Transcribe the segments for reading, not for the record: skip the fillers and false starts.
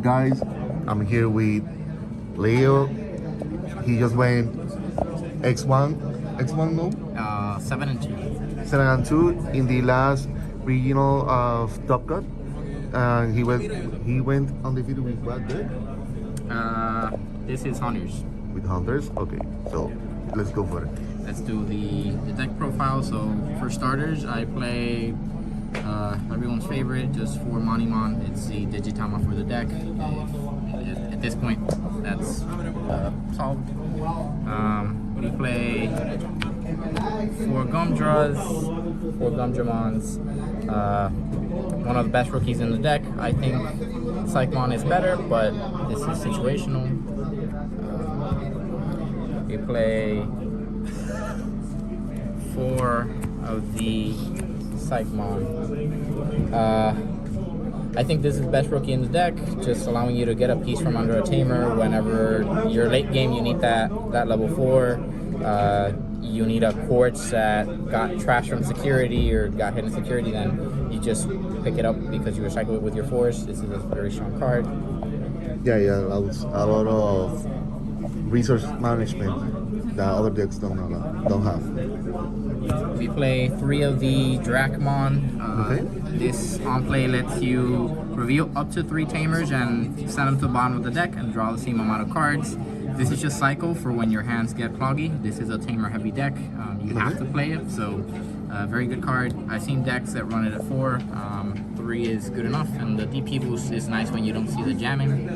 guys? I'm here with Leo. He just went X1 no? 7 and 2. 7 and 2 in the last regional of Top Cut. He went on the video with what deck? This is Hunters. With Hunters? Okay, so let's go for it. Let's do the deck profile. So for starters, I play everyone's favorite, just for Monimon. It's the Digimon for the deck. At this point, that's solved. We play 4 Gumdras, 4 Gumdramons. One of the best rookies in the deck. I think Psychmon is better, but this is situational. We play 4 of the Psychmon. I think this is the best rookie in the deck, just allowing you to get a piece from under a Tamer whenever you're late game. You need that level 4. You need a Quartz that got trashed from security or got hit in security, then you just pick it up because you recycle it with your force. This is a very strong card. Yeah, a lot of resource management that other decks don't have. We play 3 of the Dracmon. Okay. This on play lets you reveal up to 3 Tamers and send them to the bottom of the deck and draw the same amount of cards. This is just cycle for when your hands get cloggy. This is a Tamer heavy deck. You have to play it, so very good card. I've seen decks that run it at 4. 3 is good enough, and the DP boost is nice when you don't see the jamming.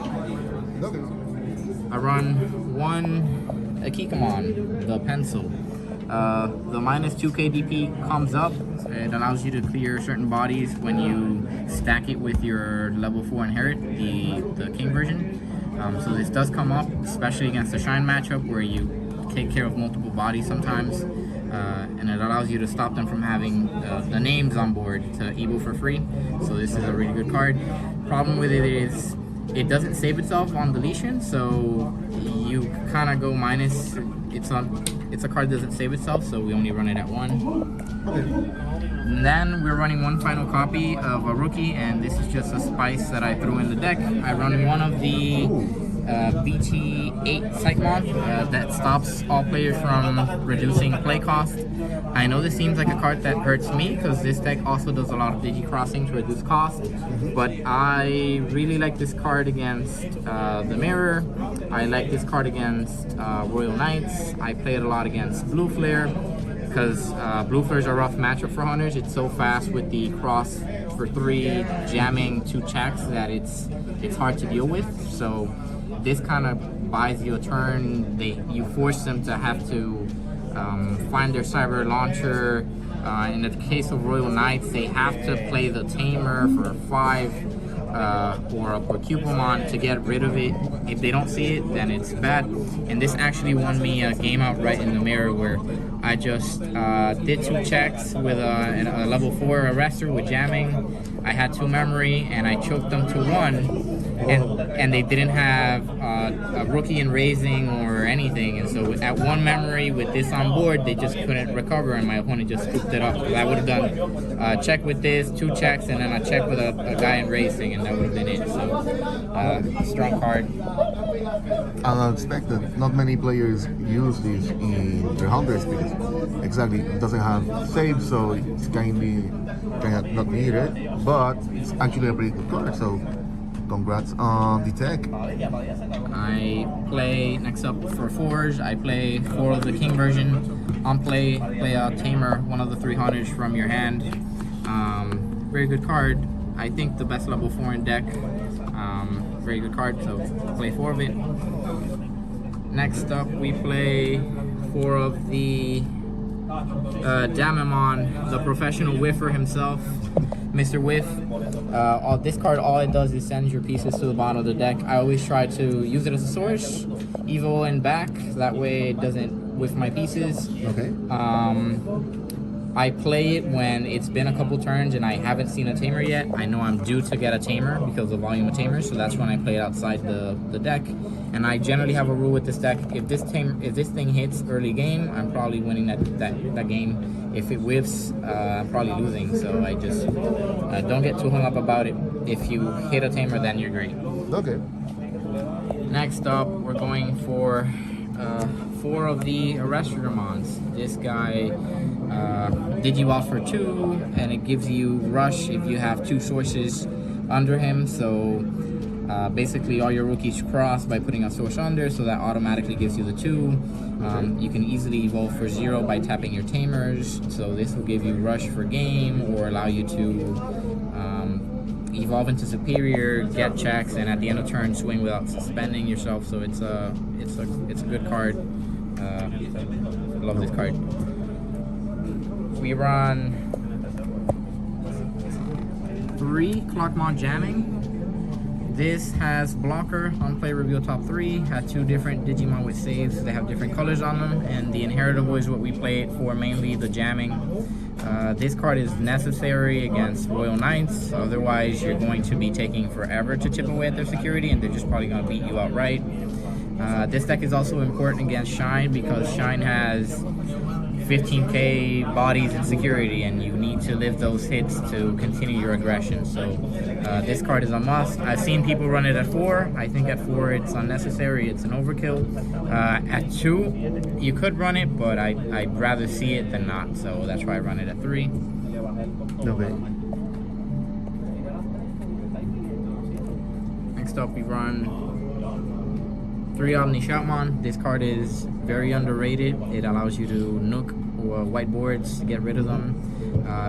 I run 1 Akikamon, the pencil. The minus 2k DP comes up. It allows you to clear certain bodies when you stack it with your level 4 inherit, the king version. So this does come up, especially against the Shine matchup where you take care of multiple bodies sometimes. And it allows you to stop them from having the names on board to Evo for free. So this is a really good card. Problem with it is it doesn't save itself on deletion, so you kind of go minus. It's a card that doesn't save itself, so we only run it at 1. And then we're running 1 final copy of a rookie, and this is just a spice that I threw in the deck. I run 1 of the BT8 Psychmon that stops all players from reducing play cost. I know this seems like a card that hurts me because this deck also does a lot of digi-crossing to reduce cost, but I really like this card against the Mirror. I like this card against Royal Knights. I play it a lot against Blue Flare because Blue Flare is a rough matchup for Hunters. It's so fast with the cross for 3, jamming 2 checks that it's hard to deal with. So this kind of buys you a turn. You force them to have to find their cyber launcher. In the case of Royal Knights, they have to play the Tamer for 5 or a Porcupamon to get rid of it. If they don't see it, then it's bad. And this actually won me a game outright in the Mirror where I just did 2 checks with a level 4 arrestor with jamming. I had 2 memory and I choked them to 1. And they didn't have a rookie in raising or anything, and so at 1 memory with this on board, they just couldn't recover, and my opponent just scooped it up. I would have done a check with this, 2 checks, and then a check with a guy in racing, and that would have been it. So strong card. Unexpected. Not many players use this in their Hunters because exactly it doesn't have save, so it's kind of not needed, but it's actually a pretty good card. So congrats on the tech. I play next up for 4s. I play 4 of the king version. On play a Tamer, 1 of the 3 Hunters from your hand. Very good card. I think the best level 4 in deck. Very good card, so play 4 of it. Next up, we play 4 of the Digimon, the professional whiffer himself, Mr. Whiff. This card, all it does is send your pieces to the bottom of the deck. I always try to use it as a source, Evo and back, that way it doesn't whiff my pieces. Okay. I play it when it's been a couple turns and I haven't seen a Tamer yet. I know I'm due to get a Tamer because of the volume of Tamers, so that's when I play it outside the deck. And I generally have a rule with this deck: if this thing hits early game, I'm probably winning that game. If it whiffs, I'm probably losing. So I just don't get too hung up about it. If you hit a Tamer, then you're great. Okay. Next up, we're going for 4 of the Arrestramons. This guy Digivolves for 2, and it gives you Rush if you have 2 sources under him. So basically all your rookies cross by putting a source under, so that automatically gives you the 2. You can easily evolve for 0 by tapping your Tamers, so this will give you Rush for game or allow you to evolve into Superior, get checks, and at the end of turn swing without suspending yourself. So it's a good card. Love this card. We run 3 Clockmon Jamming. This has blocker, on play reveal top 3, had 2 different Digimon with saves. They have different colors on them, and the inheritable is what we play it for, mainly the jamming. This card is necessary against Royal Knights, otherwise you're going to be taking forever to chip away at their security, and they're just probably going to beat you outright. This deck is also important against Shine, because Shine has 15k bodies in security, and you need to live those hits to continue your aggression. So this card is a must. I've seen people run it at 4. I think at 4 it's unnecessary, it's an overkill. At 2 you could run it, but I'd rather see it than not, so that's why I run it at 3. Okay. Next up we run 3 Omni Shoutmon. This card is very underrated. It allows you to nuke whiteboards to get rid of them.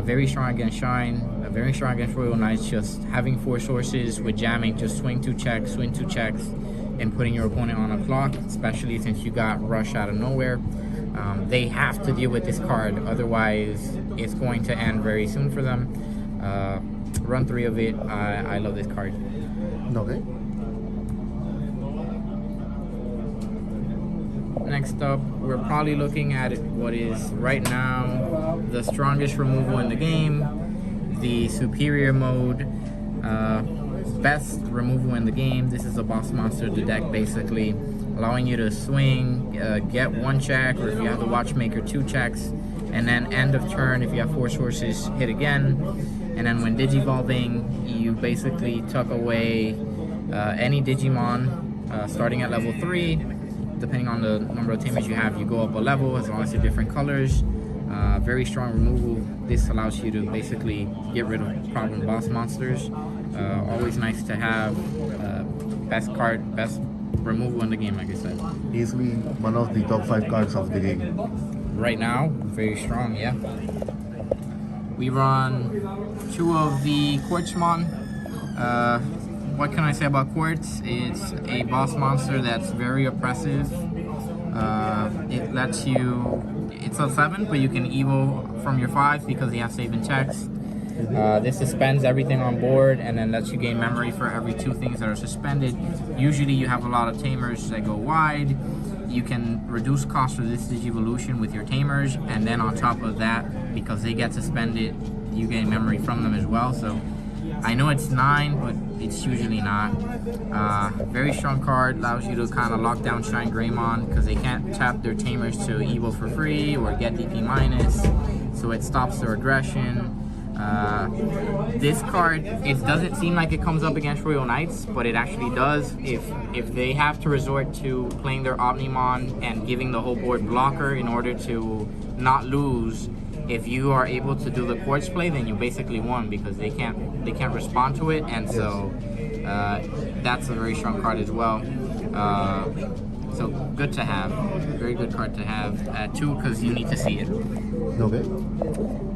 Very strong against Shine, very strong against Royal Knights. Just having 4 sources with jamming, just swing 2 checks, and putting your opponent on a clock, especially since you got Rush out of nowhere. They have to deal with this card, otherwise it's going to end very soon for them. Run 3 of it. I love this card. Okay. Next up, we're probably looking at what is right now the strongest removal in the game, the Superior mode, best removal in the game. This is a boss monster of the deck, basically allowing you to swing, get 1 check, or if you have the Watchmaker, 2 checks, and then end of turn, if you have 4 sources, hit again. And then when Digivolving, you basically tuck away any Digimon starting at level 3. Depending on the number of Tamers you have, you go up a level as long as they're different colors. Very strong removal. This allows you to basically get rid of problem boss monsters. Always nice to have. Best removal in the game, like I said. Easily one of the top 5 cards of the game. Right now, very strong, yeah. We run 2 of the Quartzmon. What can I say about Quartz? It's a boss monster that's very oppressive. It lets you, it's a 7, but you can evo from your 5 because you have save and checks. This suspends everything on board and then lets you gain memory for every 2 things that are suspended. Usually you have a lot of Tamers that go wide. You can reduce cost for this Digivolution with your Tamers, and then on top of that, because they get suspended, you gain memory from them as well. So I know it's 9, but it's usually not. Very strong card, allows you to kind of lock down Shine Greymon because they can't tap their Tamers to Evo for free or get DP minus, so it stops their aggression. This card, it doesn't seem like it comes up against Royal Knights, but it actually does. If they have to resort to playing their Omnimon and giving the whole board blocker in order to not lose, if you are able to do the Quartz play, then you basically won because they can't respond to it, and so that's a very strong card as well. So good to have, very good card to have at 2 because you need to see it. Okay.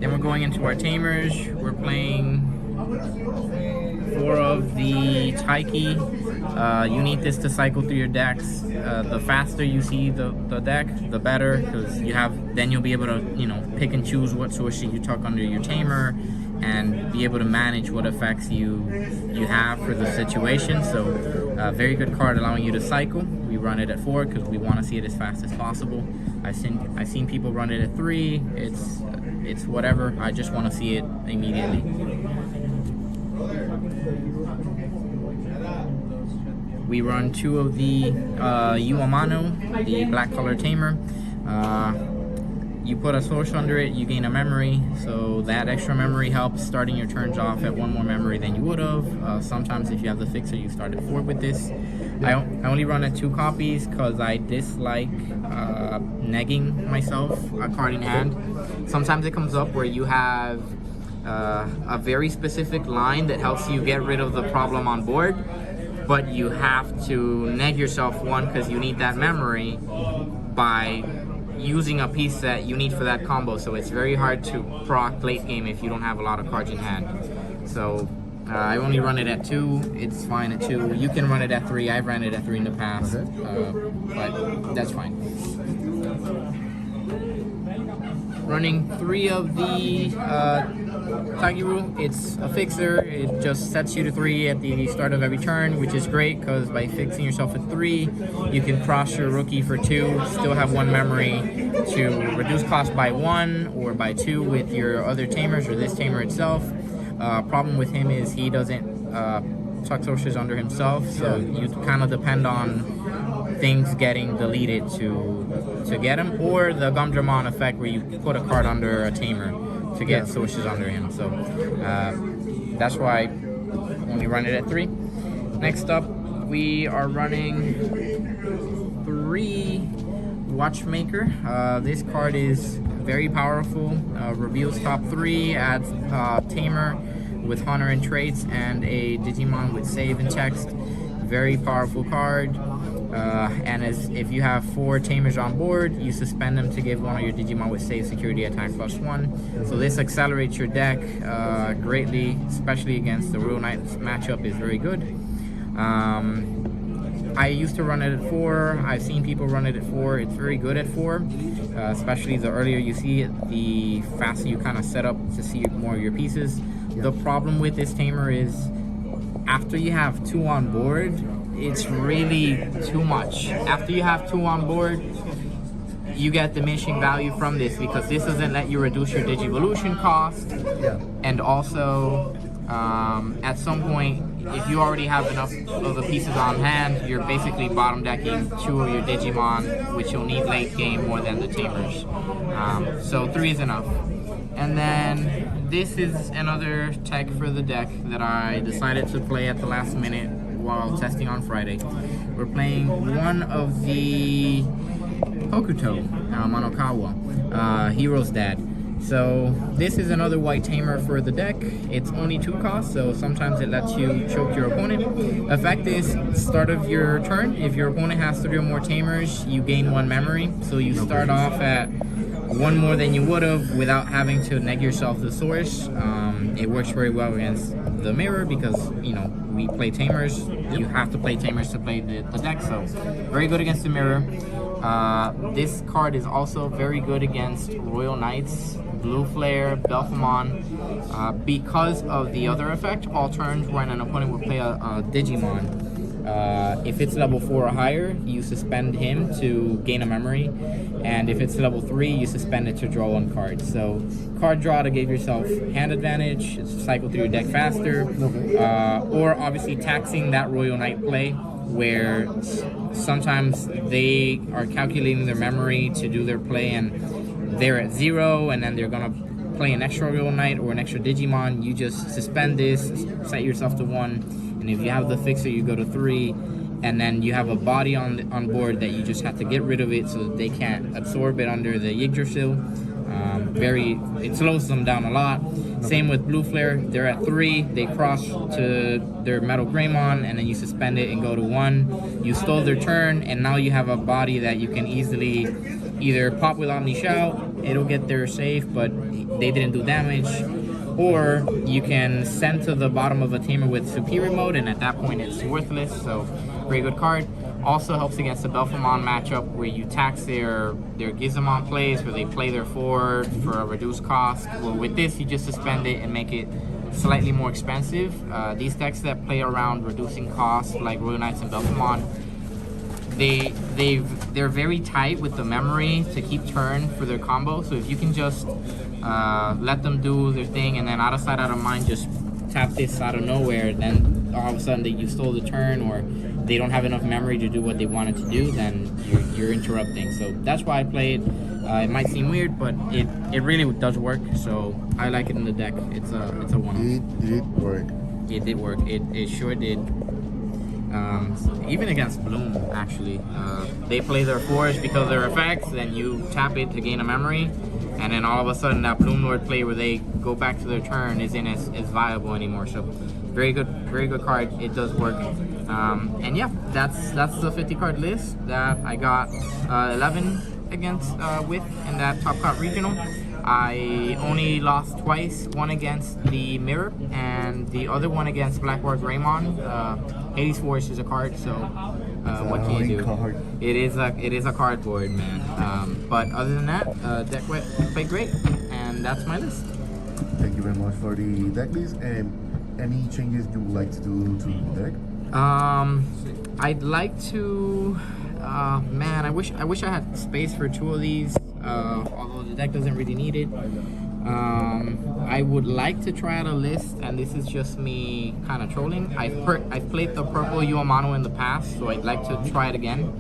Then we're going into our Tamers. We're playing 4 of the Taiki. You need this to cycle through your decks. The faster you see the deck, the better, because then you'll be able to pick and choose what sources you tuck under your Tamer and be able to manage what effects you have for the situation. So very good card allowing you to cycle. We run it at 4 because we want to see it as fast as possible. I've seen people run it at 3. It's whatever. I just want to see it immediately. We run 2 of the Uamano, the black color Tamer. You put a source under it, you gain a memory, so that extra memory helps starting your turns off at 1 more memory than you would have. Sometimes if you have the fixer, you start at 4 with this. I only run at 2 copies because I dislike negging myself a card in hand. Sometimes it comes up where you have a very specific line that helps you get rid of the problem on board, but you have to neg yourself 1 because you need that memory by using a piece that you need for that combo. So it's very hard to proc late game if you don't have a lot of cards in hand. So I only run it at 2. It's fine at 2. You can run it at 3. I've run it at 3 in the past, but that's fine. Running 3 of the Tagiru, it's a fixer. It just sets you to 3 at the start of every turn, which is great because by fixing yourself at 3, you can cross your rookie for 2, still have 1 memory to reduce cost by 1 or by 2 with your other tamers or this tamer itself. Problem with him is he doesn't tuck sources under himself, so you kind of depend on things getting deleted to get him, or the Digimon effect where you put a card under a tamer to get sources under him. So that's why only run it at 3. Next up, we are running 3 Watchmaker. This card is very powerful. Reveals top 3, adds tamer with honor and traits, and a Digimon with save and text. Very powerful card. And if you have 4 tamers on board, you suspend them to give one of your Digimon with save security attack +1. So this accelerates your deck greatly, especially against the Royal Knights matchup is very good. I used to run it at 4. I've seen people run it at 4. It's very good at 4, especially the earlier you see it, the faster you kind of set up to see more of your pieces. The problem with this tamer is after you have 2 on board, it's really too much. After you have 2 on board, you get diminishing value from this because this doesn't let you reduce your Digivolution cost. And also, at some point, if you already have enough of the pieces on hand, you're basically bottom decking 2 of your Digimon, which you'll need late game more than the tamers. So 3 is enough. And then this is another tech for the deck that I decided to play at the last minute while testing on Friday. We're playing one of the Hokuto, Monokawa, Hero's Dad. So this is another white tamer for the deck. It's only 2 costs, so sometimes it lets you choke your opponent. Effect is start of your turn. If your opponent has 3 or more tamers, you gain 1 memory. So you start off at 1 more than you would have without having to neg yourself the source. It works very well against the mirror because, you know, we play tamers. You have to play tamers to play the deck, so very good against the mirror. This card is also very good against Royal Knights, Blue Flare, Belphamon, because of the other effect. All turns when an opponent will play a Digimon, if it's level 4 or higher, you suspend him to gain a memory, and if it's level 3, you suspend it to draw 1 card. So card draw to give yourself hand advantage, cycle through your deck faster, or obviously taxing that Royal Knight play, where sometimes they are calculating their memory to do their play and they're at 0, and then they're gonna play an extra Royal Knight or an extra Digimon. You just suspend this, set yourself to 1, and if you have the fixer, you go to 3, and then you have a body on board that you just have to get rid of it so that they can't absorb it under the Yggdrasil. It slows them down a lot. Same with Blue Flare, they're at 3, they cross to their Metal Greymon, and then you suspend it and go to 1. You stole their turn, and now you have a body that you can easily either pop with Omni Shout, it'll get their save, but they didn't do damage, or you can send to the bottom of a tamer with Superior Mode, and at that point it's worthless, so very good card. Also helps against the Belphamon matchup where you tax their Gizamon plays where they play their 4 for a reduced cost. Well, with this, you just suspend it and make it slightly more expensive. These decks that play around reducing costs, like Royal Knights and Belphamon, they're very tight with the memory to keep turn for their combo. So if you can just let them do their thing and then out of sight, out of mind, just tap this out of nowhere, then all of a sudden you stole the turn, or they don't have enough memory to do what they wanted to do, then you're interrupting. So that's why I play it. It might seem weird, but it really does work. So I like it in the deck. It's a one. It did work. It did work. It sure did. Even against Bloom, actually, they play their force because of their effects. Then you tap it to gain a memory, and then all of a sudden that Bloom Lord play where they go back to their turn isn't as viable anymore. So very good card. It does work. And yeah, that's the 50 card list that I got 11 against with in that Top Card Regional. I only lost twice, one against the Mirror and the other one against Blackboard Greymon. Hades Force is a card, so what can you do? Card. It is a cardboard, man. But other than that, deck played great, and that's my list. Thank you very much for the deck list. And any changes you would like to do to the deck? I'd like to. Man, I wish I had space for 2 of these. Although the deck doesn't really need it. I would like to try out a list, and this is just me kind of trolling. I've played the purple Yuamano in the past, so I'd like to try it again.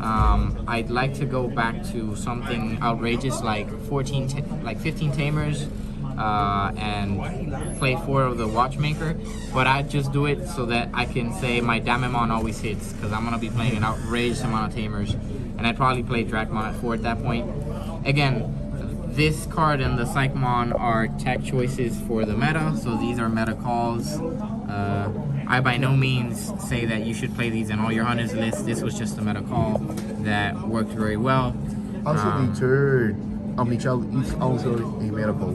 I'd like to go back to something outrageous like 15 Tamers, and play 4 of the Watchmaker, but I'd just do it so that I can say my Digimon always hits, because I'm gonna be playing an outrageous amount of Tamers, and I'd probably play Dracmon at 4 at that point. Again, this card and the Psychmon are tech choices for the meta, so these are meta calls. I by no means say that you should play these in all your hunters lists. This was just a meta call that worked very well. Also, the third Omnichild is also a meta call.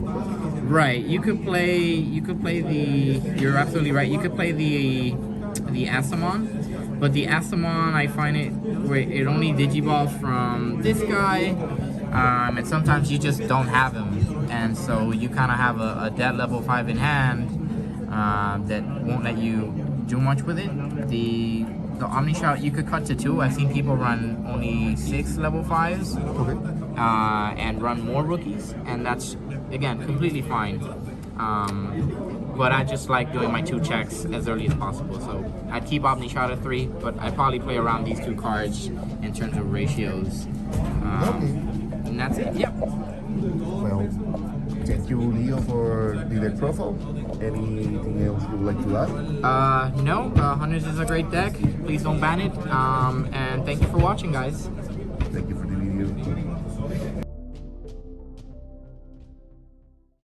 Right, you could play the. You're absolutely right. You could play the Asamon, but the Asamon, I find it only digivolves from this guy. And sometimes you just don't have him, and so you kind of have a dead level 5 in hand that won't let you do much with it. The Omni Shout you could cut to 2. I've seen people run only 6 level 5s, Okay. and run more rookies, and that's again completely fine. But I just like doing my 2 checks as early as possible, so I'd keep Omni Shout at 3, but I'd probably play around these 2 cards in terms of ratios. Okay. And that's it. Yep. Well, thank you, Leo, for the deck profile. Anything else you would like to add? No. Hunters is a great deck. Please don't ban it. And thank you for watching, guys. Thank you for